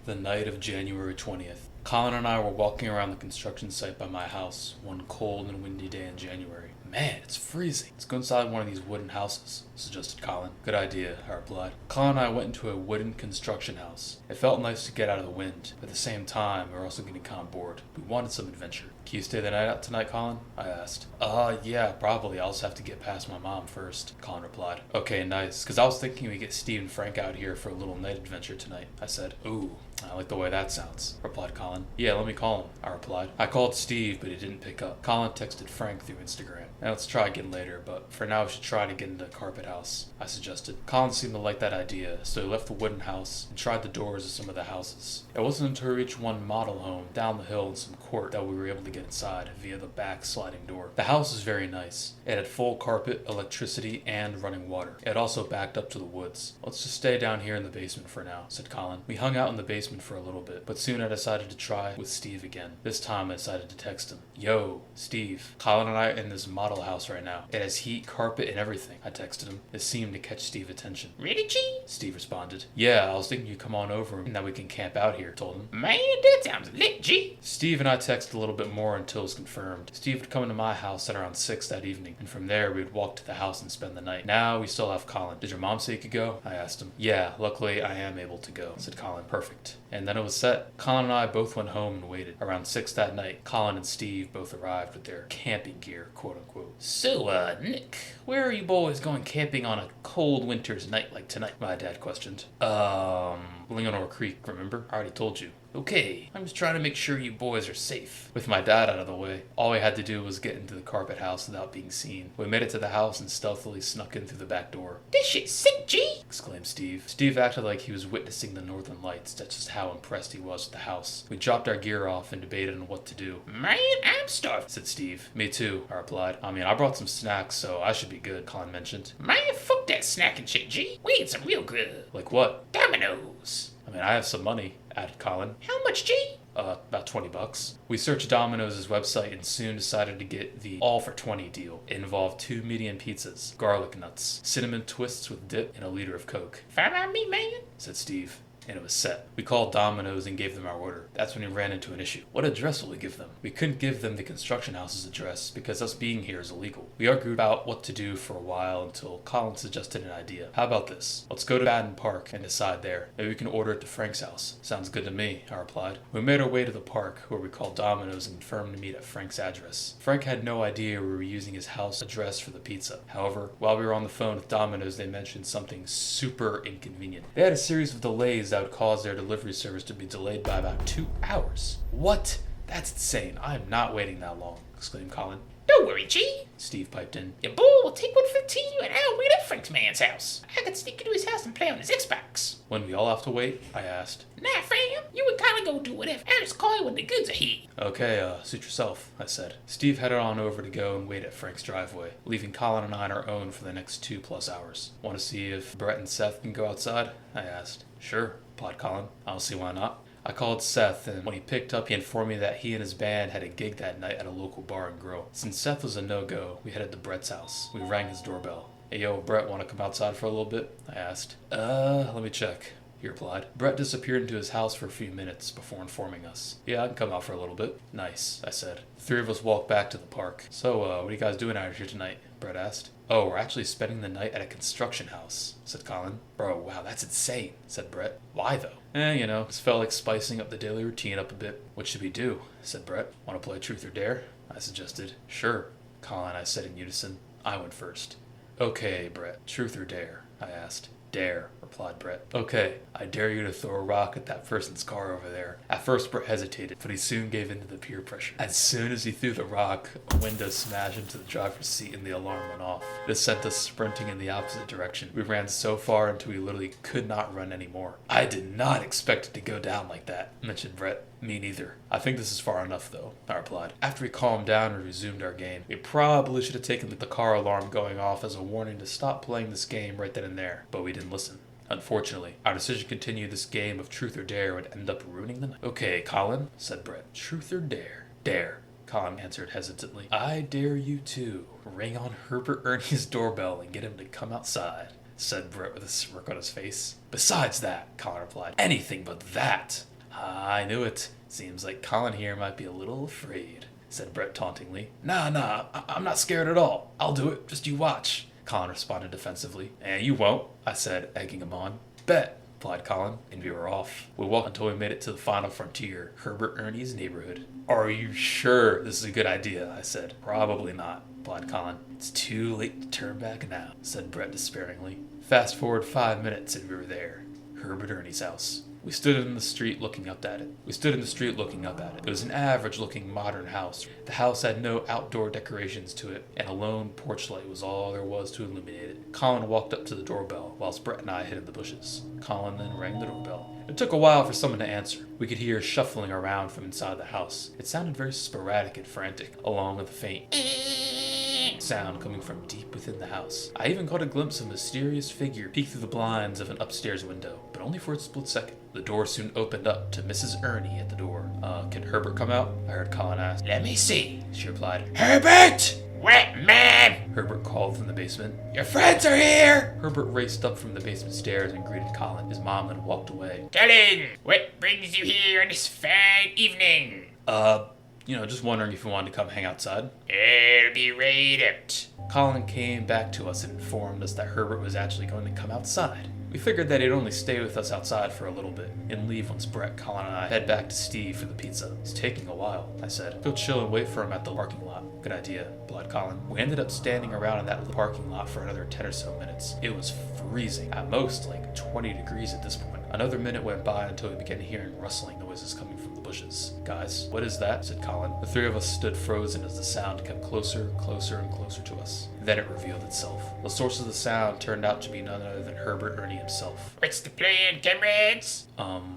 The night of January 20th. Colin and I were walking around the construction site by my house one cold and windy day in January. Man, it's freezing. Let's go inside one of these wooden houses, suggested Colin. Good idea, I replied. Colin and I went into a wooden construction house. It felt nice to get out of the wind, but at the same time, we were also getting kind of bored. We wanted some adventure. Can you stay the night out tonight, Colin? I asked. Yeah, probably. I'll just have to get past my mom first, Colin replied. Okay, nice, because I was thinking we get Steve and Frank out here for a little night adventure tonight, I said. Ooh, I like the way that sounds, replied Colin. Yeah, let me call him, I replied. I called Steve, but he didn't pick up. Colin texted Frank through Instagram. Now let's try again later, but for now we should try to get into the carpet house, I suggested. Colin seemed to like that idea, so he left the wooden house and tried the doors of some of the houses. It wasn't until we reached one model home down the hill in some court that we were able to get inside via the back sliding door. The house was very nice. It had full carpet, electricity, and running water. It also backed up to the woods. Let's just stay down here in the basement for now, said Colin. We hung out in the basement for a little bit, but soon I decided to try with Steve again. This time I decided to text him. Yo, Steve. Colin and I are in this model house right now. It has heat, carpet, and everything, I texted him. This seemed to catch Steve's attention. Really, G? Steve responded. Yeah, I was thinking you'd come on over and that we can camp out here, told him. Man, that sounds lit, G. Steve and I texted a little bit more until it was confirmed. Steve would come into my house at around 6 that evening, and from there we would walk to the house and spend the night. Now we still have Colin. Did your mom say you could go? I asked him. Yeah, luckily I am able to go, said Colin. Perfect. And then it was set. Colin and I both went home and waited. Around 6 that night, Colin and Steve both arrived with their camping gear, quote unquote. So, Nick, where are you boys going camping on a cold winter's night like tonight? My dad questioned. Linganore Creek, remember? I already told you. Okay, I'm just trying to make sure you boys are safe. With my dad out of the way, all we had to do was get into the carpet house without being seen. We made it to the house and stealthily snuck in through the back door. This shit's sick, G! Exclaimed Steve. Steve acted like he was witnessing the northern lights. That's just how impressed he was with the house. We dropped our gear off and debated on what to do. Man, I'm starved, said Steve. Me too, I replied. I brought some snacks, so I should be good, Colin mentioned. Man, fuck that snacking shit, G. We need some real good. Like what? Dominoes. I have some money, added Colin. How much, G? About $20. We searched Domino's website and soon decided to get the all for 20 deal. It involved 2 medium pizzas, garlic nuts, cinnamon twists with dip, and a liter of Coke. Fine on me, man, said Steve. And it was set. We called Domino's and gave them our order. That's when we ran into an issue. What address will we give them? We couldn't give them the construction house's address because us being here is illegal. We argued about what to do for a while until Colin suggested an idea. How about this? Let's go to Baden Park and decide there. Maybe we can order it to Frank's house. Sounds good to me, I replied. We made our way to the park where we called Domino's and confirmed to meet at Frank's address. Frank had no idea we were using his house address for the pizza. However, while we were on the phone with Domino's, they mentioned something super inconvenient. They had a series of delays that would cause their delivery service to be delayed by about 2 hours. What? That's insane. I am not waiting that long, exclaimed Colin. Don't worry, G. Steve piped in. Your boy will take one for the team and I'll meet at Frank's man's house. I could sneak into his house and play on his Xbox. When we all have to wait? I asked. Nah, fam. You and Colin go do whatever. I'll just call you when the goods are here. Okay, suit yourself, I said. Steve headed on over to go and wait at Frank's driveway, leaving Colin and I on our own for the next 2+ hours. Want to see if Brett and Seth can go outside? I asked. Sure, replied Colin. I don't see why not. I called Seth, and when he picked up, he informed me that he and his band had a gig that night at a local bar and grill. Since Seth was a no-go, we headed to Brett's house. We rang his doorbell. Hey, yo, Brett, want to come outside for a little bit? I asked. Let me check, he replied. Brett disappeared into his house for a few minutes before informing us. Yeah, I can come out for a little bit. Nice, I said. The 3 of us walked back to the park. So, what are you guys doing out here tonight? Brett asked. Oh, we're actually spending the night at a construction house, said Colin. Bro, wow, that's insane, said Brett. Why though? Just felt like spicing up the daily routine up a bit. What should we do? Said Brett. Want to play truth or dare? I suggested. Sure, Colin and I said in unison. I went first. Okay, Brett, truth or dare? I asked. Dare, replied Brett. Okay, I dare you to throw a rock at that person's car over there. At first, Brett hesitated, but he soon gave in to the peer pressure. As soon as he threw the rock, a window smashed into the driver's seat and the alarm went off. This sent us sprinting in the opposite direction. We ran so far until we literally could not run anymore. I did not expect it to go down like that, mentioned Brett. Me neither. I think this is far enough, though, I replied. After we calmed down and resumed our game, we probably should have taken the car alarm going off as a warning to stop playing this game right then and there, but we didn't listen. Unfortunately, our decision to continue this game of truth or dare would end up ruining the night. Okay, Colin, said Brett. Truth or dare? Dare, Colin answered hesitantly. I dare you to ring on Herbert Ernie's doorbell and get him to come outside, said Brett with a smirk on his face. Besides that, Colin replied, anything but that. I knew it. Seems like Colin here might be a little afraid, said Brett tauntingly. Nah, I'm not scared at all. I'll do it, just you watch, Colin responded defensively. You won't, I said, egging him on. Bet, replied Colin, and we were off. We walked until we made it to the final frontier, Herbert Ernie's neighborhood. Are you sure this is a good idea? I said. Probably not, replied Colin. It's too late to turn back now, said Brett despairingly. Fast forward 5 minutes and we were there. Herbert Ernie's house. We stood in the street looking up at it. It was an average-looking modern house. The house had no outdoor decorations to it, and a lone porch light was all there was to illuminate it. Colin walked up to the doorbell, whilst Brett and I hid in the bushes. Colin then rang the doorbell. It took a while for someone to answer. We could hear shuffling around from inside the house. It sounded very sporadic and frantic, along with a faint sound coming from deep within the house. I even caught a glimpse of a mysterious figure peek through the blinds of an upstairs window, but only for a split second. The door soon opened up to Mrs. Ernie at the door. Can Herbert come out? I heard Colin ask. Let me see, she replied. Herbert! What, man? Herbert called from the basement. Your friends are here! Herbert raced up from the basement stairs and greeted Colin. His mom then walked away. Colin, what brings you here on this fine evening? Just wondering if you wanted to come hang outside. I'll be right out. Colin came back to us and informed us that Herbert was actually going to come outside. We figured that he'd only stay with us outside for a little bit and leave once Brett, Colin, and I head back to Steve for the pizza. It's taking a while, I said. Go chill and wait for him at the parking lot. Good idea, replied Colin. We ended up standing around in that little parking lot for another 10 or so minutes. It was freezing, at most like 20 degrees at this point. Another minute went by until we began hearing rustling noises coming from the bushes. Guys, what is that? Said Colin. The three of us stood frozen as the sound kept closer, closer, and closer to us. Then it revealed itself. The source of the sound turned out to be none other than Herbert Ernie himself. What's the plan, comrades?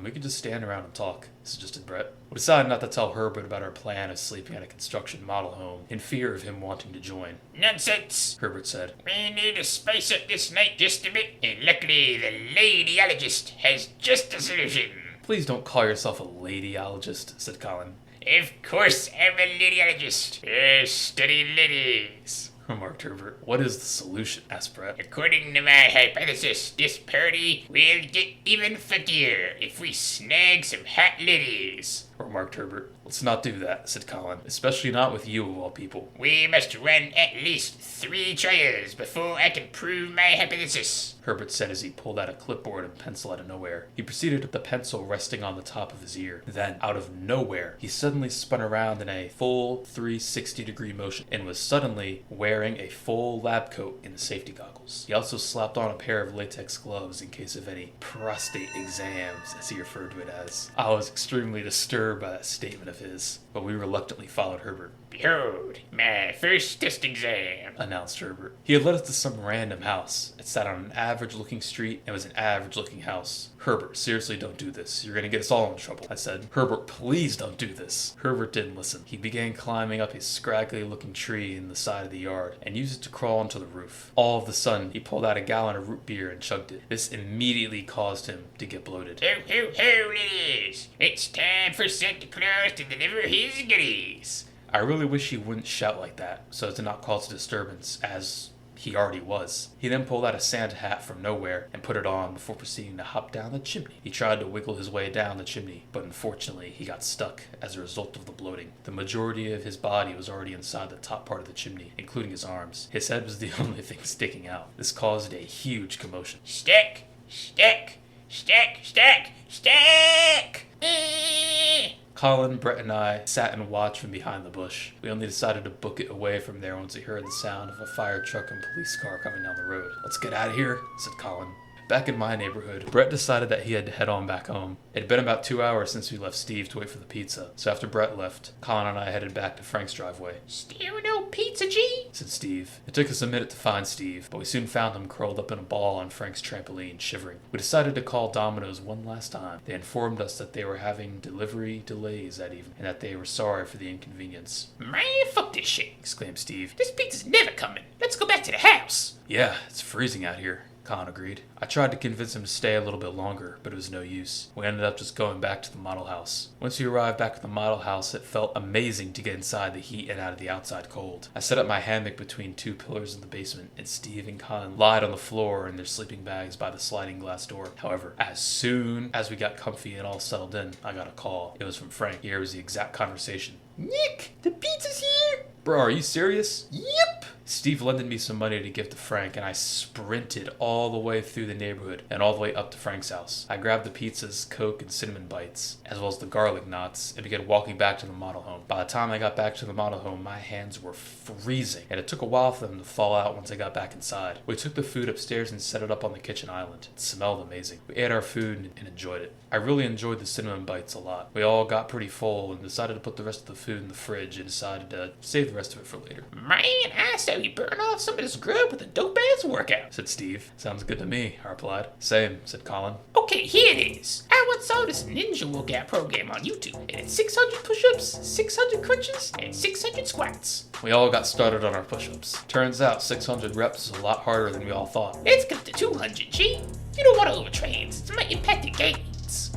We could just stand around and talk, suggested Brett. We decided not to tell Herbert about our plan of sleeping at a construction model home, in fear of him wanting to join. Nonsense, Herbert said. We need to spice up this night just a bit, and luckily the ladyologist has just a solution. Please don't call yourself a ladyologist, said Colin. Of course I'm a ladyologist. I study ladies, remarked Herbert. What is the solution? Asked Brett. According to my hypothesis, this party will get even funkier if we snag some hot ladies, remarked Herbert. Let's not do that, said Colin. Especially not with you of all people. We must run at least 3 trials before I can prove my hypothesis, Herbert said as he pulled out a clipboard and pencil out of nowhere. He proceeded with the pencil resting on the top of his ear. Then, out of nowhere, he suddenly spun around in a full 360-degree motion and was suddenly wearing a full lab coat and safety goggles. He also slapped on a pair of latex gloves in case of any prostate exams, as he referred to it as. I was extremely disturbed by that statement of his, but we reluctantly followed Herbert. Behold, my first test exam, announced Herbert. He had led us to some random house. It sat on an average-looking street and was an average-looking house. Herbert, seriously, don't do this. You're gonna get us all in trouble, I said. Herbert, please don't do this. Herbert didn't listen. He began climbing up a scraggly-looking tree in the side of the yard and used it to crawl onto the roof. All of a sudden, he pulled out a gallon of root beer and chugged it. This immediately caused him to get bloated. Ho, ho, ho, ladies! It's time for Santa Claus to deliver his goodies. I really wish he wouldn't shout like that, so as to not cause a disturbance, as he already was. He then pulled out a Santa hat from nowhere and put it on before proceeding to hop down the chimney. He tried to wiggle his way down the chimney, but unfortunately he got stuck as a result of the bloating. The majority of his body was already inside the top part of the chimney, including his arms. His head was the only thing sticking out. This caused a huge commotion. Stack! Stack! Stack! Stack! Stack! Colin, Brett, and I sat and watched from behind the bush. We only decided to book it away from there once we heard the sound of a fire truck and police car coming down the road. Let's get out of here, said Colin. Back in my neighborhood, Brett decided that he had to head on back home. It had been about 2 hours since we left Steve to wait for the pizza, so after Brett left, Colin and I headed back to Frank's driveway. Still no pizza, G? Said Steve. It took us a minute to find Steve, but we soon found him curled up in a ball on Frank's trampoline, shivering. We decided to call Domino's one last time. They informed us that they were having delivery delays that evening, and that they were sorry for the inconvenience. Man, fuck this shit, exclaimed Steve. This pizza's never coming. Let's go back to the house. Yeah, it's freezing out here. Colin agreed. I tried to convince him to stay a little bit longer, but it was no use. We ended up just going back to the model house. Once we arrived back at the model house, it felt amazing to get inside the heat and out of the outside cold. I set up my hammock between two pillars in the basement, and Steve and Colin lied on the floor in their sleeping bags by the sliding glass door. However, as soon as we got comfy and all settled in, I got a call. It was from Frank. Here was the exact conversation. Nick, the pizza's here! Bro, are you serious? Yep! Steve lended me some money to give to Frank, and I sprinted all the way through the neighborhood and all the way up to Frank's house. I grabbed the pizzas, Coke, and cinnamon bites, as well as the garlic knots, and began walking back to the model home. By the time I got back to the model home, my hands were freezing, and it took a while for them to thaw out once I got back inside. We took the food upstairs and set it up on the kitchen island. It smelled amazing. We ate our food and enjoyed it. I really enjoyed the cinnamon bites a lot. We all got pretty full and decided to put the rest of the food in the fridge and decided to save the rest of it for later. Man, I saw you burn off some of this grub with a dope-ass workout. Said Steve. Sounds good to me, I replied. Same, said Colin. Okay, here it is. I once saw this ninja workout program on YouTube, and it's 600 push-ups, 600 crunches, and 600 squats. We all got started on our push-ups. Turns out 600 reps is a lot harder than we all thought. Let's get to 200, G. You don't want to overtrain, it might impact your gains.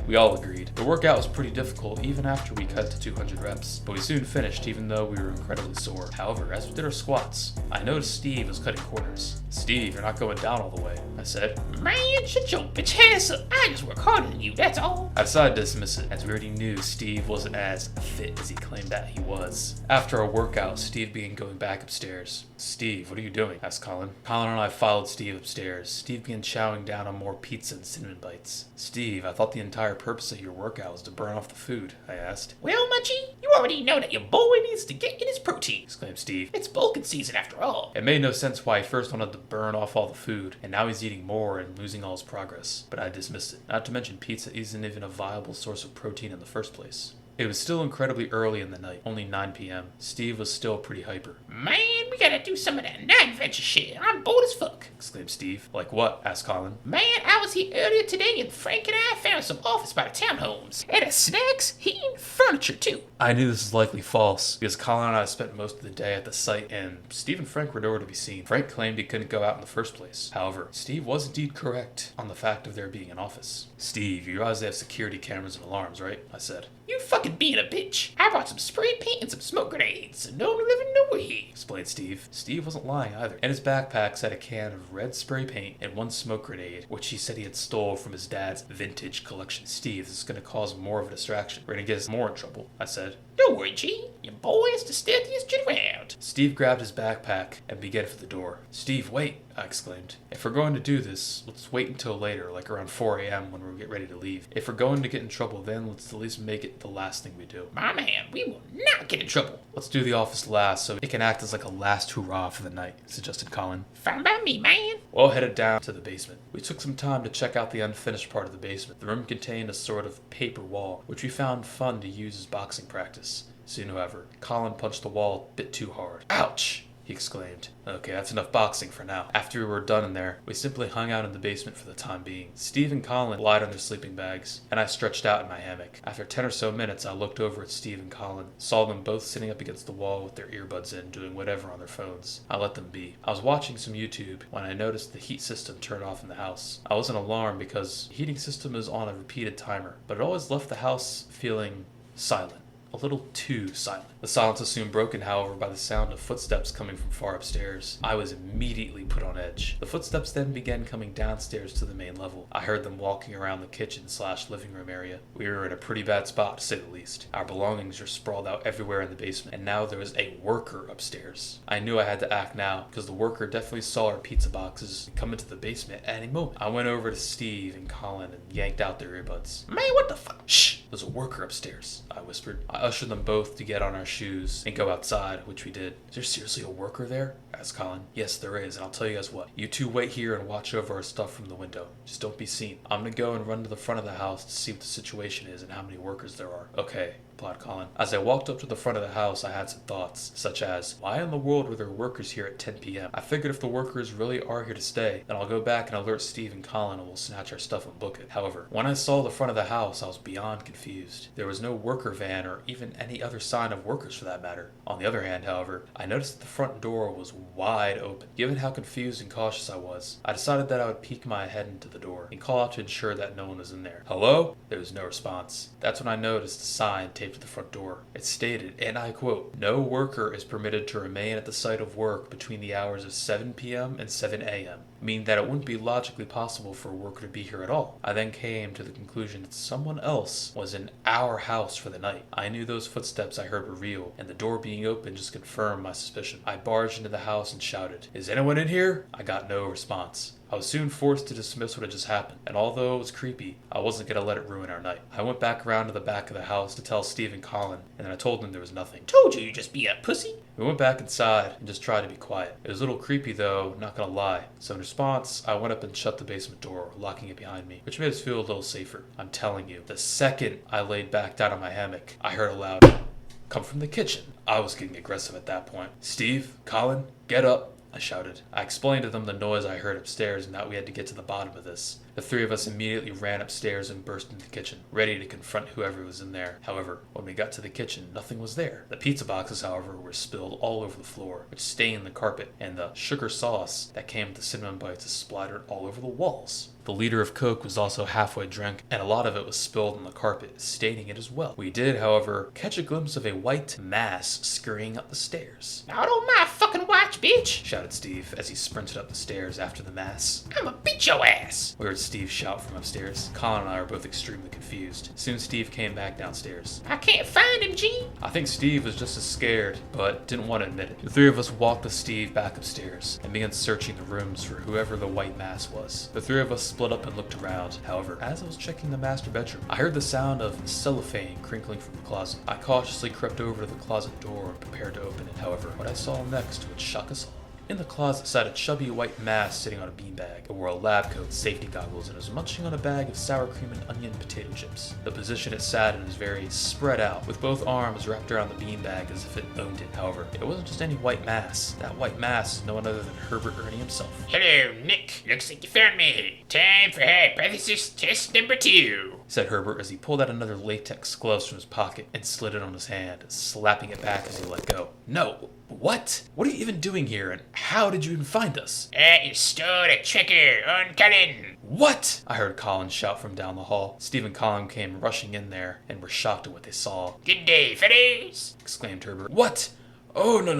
We all agreed. The workout was pretty difficult even after we cut to 200 reps, but we soon finished even though we were incredibly sore. However, as we did our squats, I noticed Steve was cutting corners. Steve, you're not going down all the way, I said. Man, shut your bitch ass up. I just work harder than you, that's all. I decided to dismiss it, as we already knew Steve wasn't as fit as he claimed that he was. After our workout, Steve began going back upstairs. Steve, what are you doing? Asked Colin. Colin and I followed Steve upstairs. Steve began chowing down on more pizza and cinnamon bites. Steve, I thought the entire purpose of your workout was to burn off the food, I asked. Well, my G, you already know that your boy needs to get in his protein, exclaimed Steve. It's bulking season after all. It made no sense why he first wanted to burn off all the food, and now he's eating more and losing all his progress. But I dismissed it. Not to mention pizza isn't even a viable source of protein in the first place. It was still incredibly early in the night, only 9 p.m. Steve was still pretty hyper. Man, we gotta do some of that night adventure shit. I'm bored as fuck, exclaimed Steve. Like what? Asked Colin. Man, I was here earlier today and Frank and I found some office by the townhomes. And a snacks, heat, and furniture too. I knew this was likely false, because Colin and I spent most of the day at the site, and Steve and Frank were nowhere to be seen. Frank claimed he couldn't go out in the first place. However, Steve was indeed correct on the fact of there being an office. Steve, you realize they have security cameras and alarms, right? I said. You fucking being a bitch. I brought some spray paint and some smoke grenades, so no one will ever know we're here, explained Steve. Steve wasn't lying either. In his backpacks had a can of red spray paint and 1 smoke grenade, which he said he had stole from his dad's vintage collection. Steve, this is going to cause more of a distraction. We're going to get us more in trouble, I said. Don't worry, G. Your boy is the stealthiest shit around. Steve grabbed his backpack and began for the door. Steve, wait, I exclaimed. If we're going to do this, let's wait until later, like around 4 a.m. when we get ready to leave. If we're going to get in trouble, then let's at least make it the last thing we do. My man, we will not get in trouble. Let's do the office last so it can act as like a last hurrah for the night, suggested Colin. Fine by me, man. We all headed down to the basement. We took some time to check out the unfinished part of the basement. The room contained a sort of paper wall, which we found fun to use as boxing practice. Soon, however, Colin punched the wall a bit too hard. Ouch! He exclaimed. Okay, that's enough boxing for now. After we were done in there, we simply hung out in the basement for the time being. Steve and Colin lied on their sleeping bags, and I stretched out in my hammock. After 10 or so minutes, I looked over at Steve and Colin, saw them both sitting up against the wall with their earbuds in, doing whatever on their phones. I let them be. I was watching some YouTube when I noticed the heat system turn off in the house. I wasn't alarmed because the heating system is on a repeated timer, but it always left the house feeling silent. A little too silent. The silence was soon broken, however, by the sound of footsteps coming from far upstairs. I was immediately put on edge. The footsteps then began coming downstairs to the main level. I heard them walking around the kitchen/living room area. We were in a pretty bad spot, to say the least. Our belongings were sprawled out everywhere in the basement, and now there was a worker upstairs. I knew I had to act now, because the worker definitely saw our pizza boxes come into the basement at any moment. I went over to Steve and Colin and yanked out their earbuds. Man, what the fuck? Shh! There's a worker upstairs, I whispered. I ushered them both to get on our shoes and go outside, which we did. Is there seriously a worker there? Asked Colin. Yes, there is, and I'll tell you guys what. You two wait here and watch over our stuff from the window. Just don't be seen. I'm gonna go and run to the front of the house to see what the situation is and how many workers there are. Okay, replied Colin. As I walked up to the front of the house, I had some thoughts, such as, why in the world were there workers here at 10 p.m.? I figured if the workers really are here to stay, then I'll go back and alert Steve and Colin and we'll snatch our stuff and book it. However, when I saw the front of the house, I was beyond confused. confused. There was no worker van or even any other sign of workers for that matter. On the other hand, however, I noticed that the front door was wide open. Given how confused and cautious I was, I decided that I would peek my head into the door and call out to ensure that no one was in there. Hello? There was no response. That's when I noticed a sign taped to the front door. It stated, and I quote, "No worker is permitted to remain at the site of work between the hours of 7 p.m. and 7 a.m., meaning that it wouldn't be logically possible for a worker to be here at all. I then came to the conclusion that someone else was in our house for the night. I knew those footsteps I heard were real, and the door being open just confirmed my suspicion. I barged into the house and shouted, "Is anyone in here?" I got no response. I was soon forced to dismiss what had just happened, and although it was creepy, I wasn't going to let it ruin our night. I went back around to the back of the house to tell Steve and Colin, and then I told them there was nothing. Told you just be a pussy. We went back inside and just tried to be quiet. It was a little creepy though, not gonna lie. So in response, I went up and shut the basement door, locking it behind me, which made us feel a little safer. I'm telling you, the second I laid back down on my hammock, I heard a loud come from the kitchen. I was getting aggressive at that point. "Steve, Colin, get up," I shouted. I explained to them the noise I heard upstairs and that we had to get to the bottom of this. The three of us immediately ran upstairs and burst into the kitchen, ready to confront whoever was in there. However, when we got to the kitchen, nothing was there. The pizza boxes, however, were spilled all over the floor, which stained the carpet, and the sugar sauce that came with the cinnamon bites is splattered all over the walls. The liter of Coke was also halfway drank, and a lot of it was spilled on the carpet, staining it as well. We did, however, catch a glimpse of a white mass scurrying up the stairs. Now don't my fucking watch, bitch. Shouted Steve as he sprinted up the stairs after the mass. I'ma beat your ass. We heard Steve shout from upstairs. Colin and I were both extremely confused. Soon Steve came back downstairs. I can't find him, G. I think Steve was just as scared, but didn't want to admit it. The three of us walked with Steve back upstairs and began searching the rooms for whoever the white mass was. The three of us split up and looked around. However, as I was checking the master bedroom, I heard the sound of cellophane crinkling from the closet. I cautiously crept over to the closet door and prepared to open it. However, what I saw next would shock us all. In the closet sat a chubby white mass sitting on a beanbag. It wore a lab coat, safety goggles, and was munching on a bag of sour cream and onion potato chips. The position it sat in was very spread out, with both arms wrapped around the beanbag as if it owned it. However, it wasn't just any white mass. That white mass is no one other than Herbert Ernie himself. Hello, Nick. Looks like you found me. Time for hypothesis test number 2. Said Herbert as he pulled out another latex gloves from his pocket and slid it on his hand, slapping it back as he let go. "No. What? What are you even doing here, and how did you even find us?" I installed a tracker on Colin. "What?" I heard Colin shout from down the hall. Steve and Colin came rushing in there and were shocked at what they saw. Good day, fellas. Exclaimed Herbert. "What? Oh, no,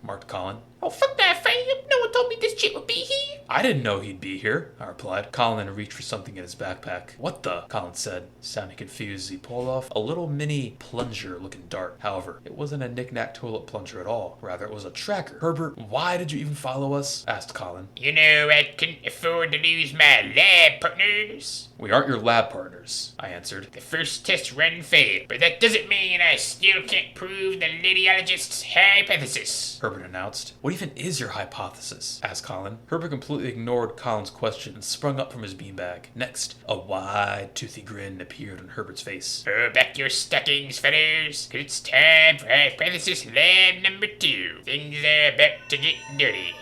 marked Colin. Oh, fuck that, fam. No one told me this shit would be here. "I didn't know he'd be here," I replied. Colin then reached for something in his backpack. "What the?" Colin said, sounding confused as he pulled off a little mini plunger-looking dart. However, it wasn't a knick-knack toilet plunger at all. Rather, it was a tracker. "Herbert, why did you even follow us?" asked Colin. You know, I couldn't afford to lose my lab partners. "We aren't your lab partners," I answered. The first test run failed, but that doesn't mean I still can't prove the idiologist's hypothesis. Herbert announced. "What even is your hypothesis?" asked Colin. Herbert completely ignored Colin's question and sprung up from his beanbag. Next, a wide, toothy grin appeared on Herbert's face. Throw back your stockings, fellas, 'cause it's time for hypothesis lab number 2. Things are about to get dirty.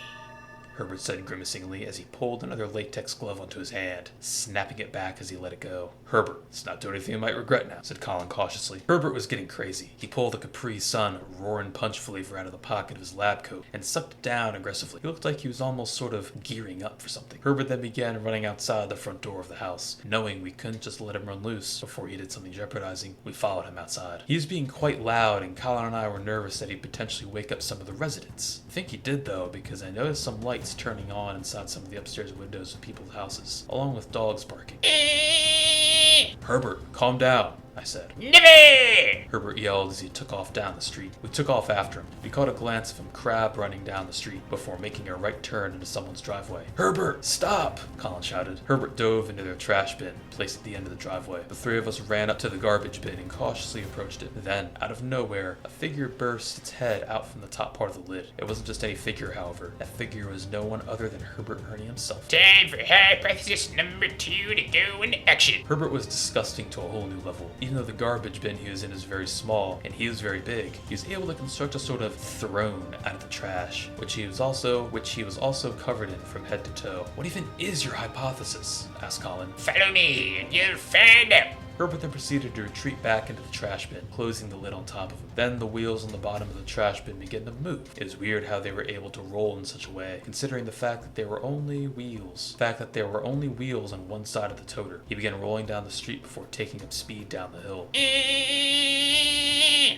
Herbert said grimacingly as he pulled another latex glove onto his hand, snapping it back as he let it go. "Herbert, let's not do anything you might regret now," said Colin cautiously. Herbert was getting crazy. He pulled a Capri Sun roaring punch flavor out of the pocket of his lab coat and sucked it down aggressively. He looked like he was almost sort of gearing up for something. Herbert then began running outside the front door of the house. Knowing we couldn't just let him run loose before he did something jeopardizing, we followed him outside. He was being quite loud, and Colin and I were nervous that he'd potentially wake up some of the residents. I think he did though, because I noticed some lights turning on inside some of the upstairs windows of people's houses, along with dogs barking. "Herbert, calm down," I said. Never! Herbert yelled as he took off down the street. We took off after him. We caught a glance of him crab running down the street before making a right turn into someone's driveway. "Herbert, stop!" Colin shouted. Herbert dove into their trash bin, placed at the end of the driveway. The three of us ran up to the garbage bin and cautiously approached it. Then, out of nowhere, a figure burst its head out from the top part of the lid. It wasn't just any figure, however. That figure was no one other than Herbert Ernie himself. Time for hypothesis number 2 to go into action. Herbert was disgusting to a whole new level. Even though the garbage bin he was in is very small and he was very big, he was able to construct a sort of throne out of the trash, which he was also covered in from head to toe. "What even is your hypothesis?" asked Colin. Follow me and you'll find out. Herbert then proceeded to retreat back into the trash bin, closing the lid on top of him. Then the wheels on the bottom of the trash bin began to move. It was weird how they were able to roll in such a way, considering the fact that there were only wheels. The fact that there were only wheels on one side of the toter. He began rolling down the street before taking up speed down the hill.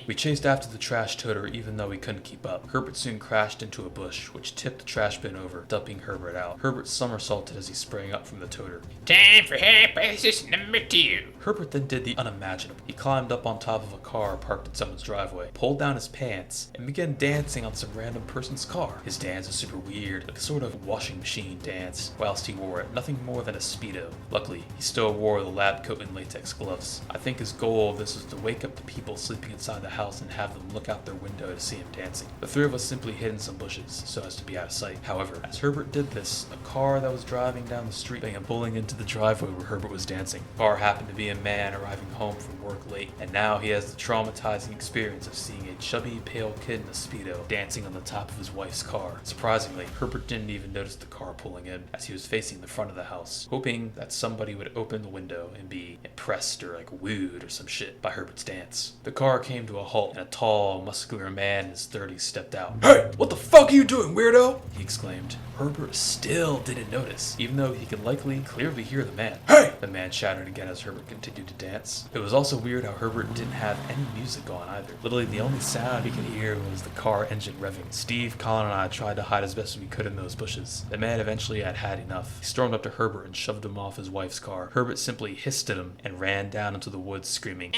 We chased after the trash toter even though we couldn't keep up. Herbert soon crashed into a bush, which tipped the trash bin over, dumping Herbert out. Herbert somersaulted as he sprang up from the toter. Time for hypothesis number 2. Herbert then did the unimaginable. He climbed up on top of a car parked in someone's driveway, pulled down his pants, and began dancing on some random person's car. His dance was super weird, like a sort of washing machine dance, whilst he wore it, nothing more than a Speedo. Luckily, he still wore the lab coat and latex gloves. I think his goal of this was to wake up the people sleeping inside the house and have them look out their window to see him dancing. The three of us simply hid in some bushes, so as to be out of sight. However, as Herbert did this, a car that was driving down the street began pulling into the driveway where Herbert was dancing. The car happened to be a man arriving home from work late, and now he has the traumatizing experience of seeing a chubby, pale kid in a Speedo dancing on the top of his wife's car. Surprisingly, Herbert didn't even notice the car pulling in, as he was facing the front of the house, hoping that somebody would open the window and be impressed or like wooed or some shit by Herbert's dance. The car came to a halt, and a tall, muscular man in his 30s stepped out. Hey, what the fuck are you doing, weirdo? He exclaimed. Herbert still didn't notice, even though he could likely clearly hear the man. Hey! The man shouted again as Herbert continued to dance. It was also weird how Herbert didn't have any music on either. Literally, the only sound he could hear was the car engine revving. Steve, Colin, and I tried to hide as best as we could in those bushes. The man eventually had had enough. He stormed up to Herbert and shoved him off his wife's car. Herbert simply hissed at him and ran down into the woods screaming.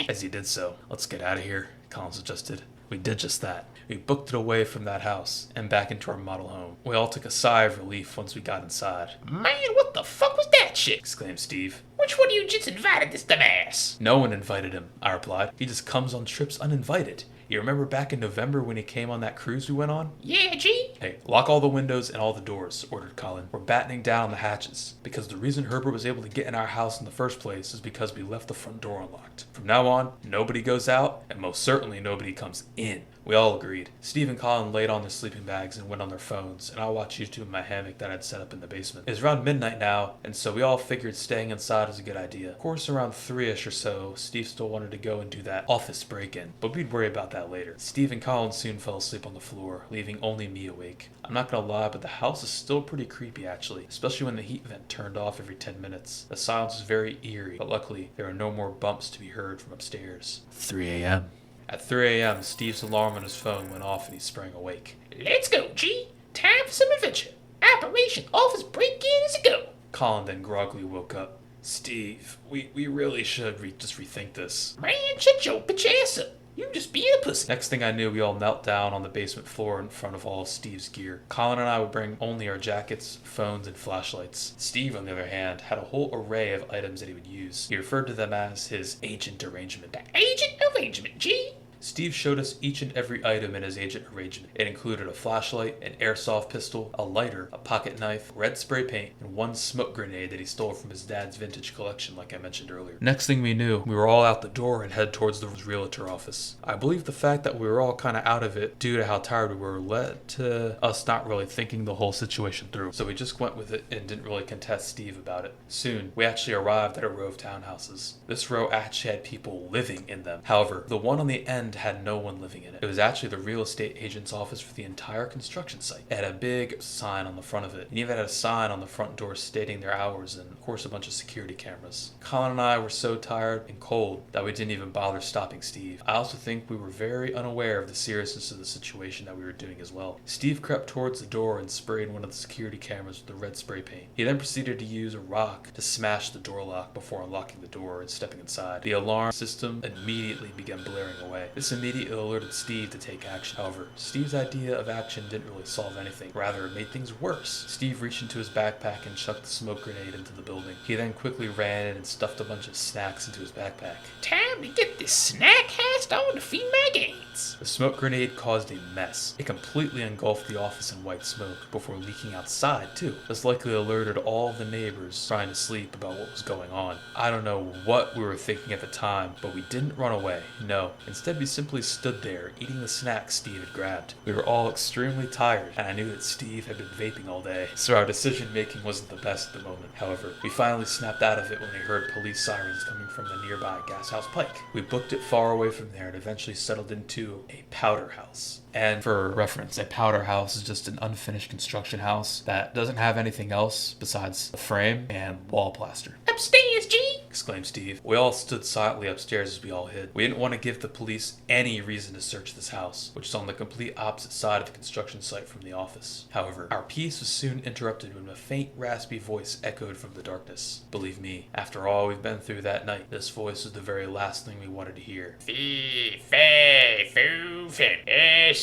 As he did so, "Let's get out of here," Colin suggested. We did just that. We booked it away from that house and back into our model home. We all took a sigh of relief once we got inside. Man, what the fuck was that shit? Exclaimed Steve. Which one of you just invited this dumbass? No one invited him, I replied. He just comes on trips uninvited. You remember back in November when he came on that cruise we went on? Yeah, G? Hey, lock all the windows and all the doors, ordered Colin. We're battening down the hatches, because the reason Herbert was able to get in our house in the first place is because we left the front door unlocked. From now on, nobody goes out, and most certainly nobody comes in. We all agreed. Steve and Colin laid on their sleeping bags and went on their phones, and I watched YouTube in my hammock that I'd set up in the basement. It was around midnight now, and so we all figured staying inside was a good idea. Of course, around 3ish or so, Steve still wanted to go and do that office break-in, but we'd worry about that later. Steve and Colin soon fell asleep on the floor, leaving only me awake. I'm not gonna lie, but the house is still pretty creepy actually, especially when the heat vent turned off every 10 minutes. The silence was very eerie, but luckily, there were no more bumps to be heard from upstairs. 3 a.m. At 3 a.m., Steve's alarm on his phone went off and he sprang awake. Let's go, G. Time for some adventure. Operation Office Break-In is a go. Colin then groggily woke up. Steve, we really should just rethink this. Man, shut your bitch ass up. You just being a pussy. Next thing I knew, we all knelt down on the basement floor in front of all of Steve's gear. Colin and I would bring only our jackets, phones, and flashlights. Steve, on the other hand, had a whole array of items that he would use. He referred to them as his agent arrangement. The agent arrangement, G. Steve showed us each and every item in his agent arrangement. It included a flashlight, an airsoft pistol, a lighter, a pocket knife, red spray paint, and one smoke grenade that he stole from his dad's vintage collection like I mentioned earlier. Next thing we knew, we were all out the door and head towards the realtor office. I believe the fact that we were all kind of out of it due to how tired we were led to us not really thinking the whole situation through. So we just went with it and didn't really contest Steve about it. Soon, we actually arrived at a row of townhouses. This row actually had people living in them. However, the one on the end had no one living in it. It was actually the real estate agent's office for the entire construction site. It had a big sign on the front of it, and even had a sign on the front door stating their hours and, of course, a bunch of security cameras. Colin and I were so tired and cold that we didn't even bother stopping Steve. I also think we were very unaware of the seriousness of the situation that we were doing as well. Steve crept towards the door and sprayed one of the security cameras with the red spray paint. He then proceeded to use a rock to smash the door lock before unlocking the door and stepping inside. The alarm system immediately began blaring away. This immediately alerted Steve to take action. However, Steve's idea of action didn't really solve anything. Rather, it made things worse. Steve reached into his backpack and chucked the smoke grenade into the building. He then quickly ran in and stuffed a bunch of snacks into his backpack. Time to get this snack heist on to feed my gains. The smoke grenade caused a mess. It completely engulfed the office in white smoke before leaking outside, too. This likely alerted all of the neighbors trying to sleep about what was going on. I don't know what we were thinking at the time, but we didn't run away. No. Instead, we We simply stood there, eating the snacks Steve had grabbed. We were all extremely tired, and I knew that Steve had been vaping all day, so our decision-making wasn't the best at the moment. However, we finally snapped out of it when we heard police sirens coming from the nearby gas house pike. We booked it far away from there and eventually settled into a powder house. And for reference, a powder house is just an unfinished construction house that doesn't have anything else besides a frame and wall plaster. Upstairs, G! Exclaimed Steve. We all stood silently upstairs as we all hid. We didn't want to give the police any reason to search this house, which is on the complete opposite side of the construction site from the office. However, our peace was soon interrupted when a faint, raspy voice echoed from the darkness. Believe me, after all we've been through that night, this voice was the very last thing we wanted to hear. Fee, fay, foo, fim.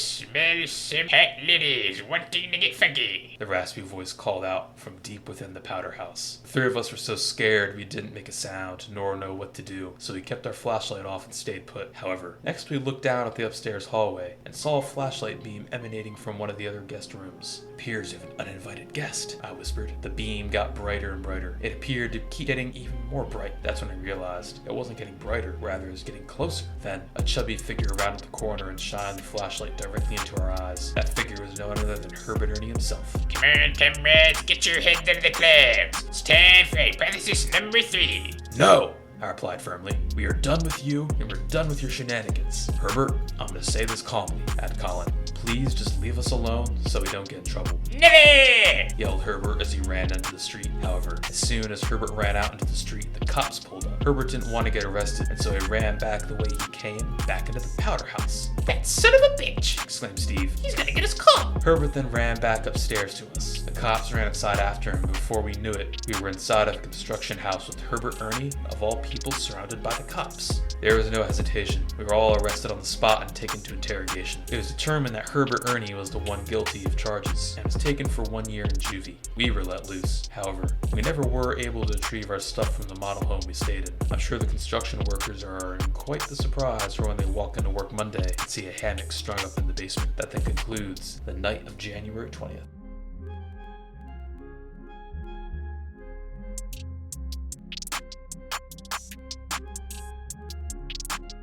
Smell some hot ladies wanting to get funky. The raspy voice called out from deep within the powder house. The three of us were so scared we didn't make a sound, nor know what to do, so we kept our flashlight off and stayed put. However, next we looked down at the upstairs hallway and saw a flashlight beam emanating from one of the other guest rooms. "Appears you have an uninvited guest," I whispered. The beam got brighter and brighter. It appeared to keep getting even more bright. That's when I realized it wasn't getting brighter, rather it was getting closer. Then, a chubby figure rounded the corner and shined the flashlight directly into our eyes. That figure was no other than Herbert Ernie himself. Come on, comrades, get your heads out of the clouds. It's time for hypothesis number 3. "No!" I replied firmly. "We are done with you, and we're done with your shenanigans. Herbert, I'm gonna say this calmly," added Colin. "Please just leave us alone so we don't get in trouble," Never! yelled Herbert as he ran into the street. However, as soon as Herbert ran out into the street, the cops pulled up. Herbert didn't want to get arrested, and so he ran back the way he came, back into the powder house. That son of a bitch! Exclaimed Steve. He's gonna get us caught! Herbert then ran back upstairs to us. The cops ran inside after him, and before we knew it, we were inside of a construction house with Herbert Ernie, of all people, surrounded by the cops. There was no hesitation. We were all arrested on the spot and taken to interrogation. It was determined that Herbert Ernie was the one guilty of charges, and was taken for 1 year in juvie. We were let loose. However, we never were able to retrieve our stuff from the model home we stayed in. I'm sure the construction workers are in quite the surprise for when they walk into work Monday and see a hammock strung up in the basement. That then concludes the night of January 20th.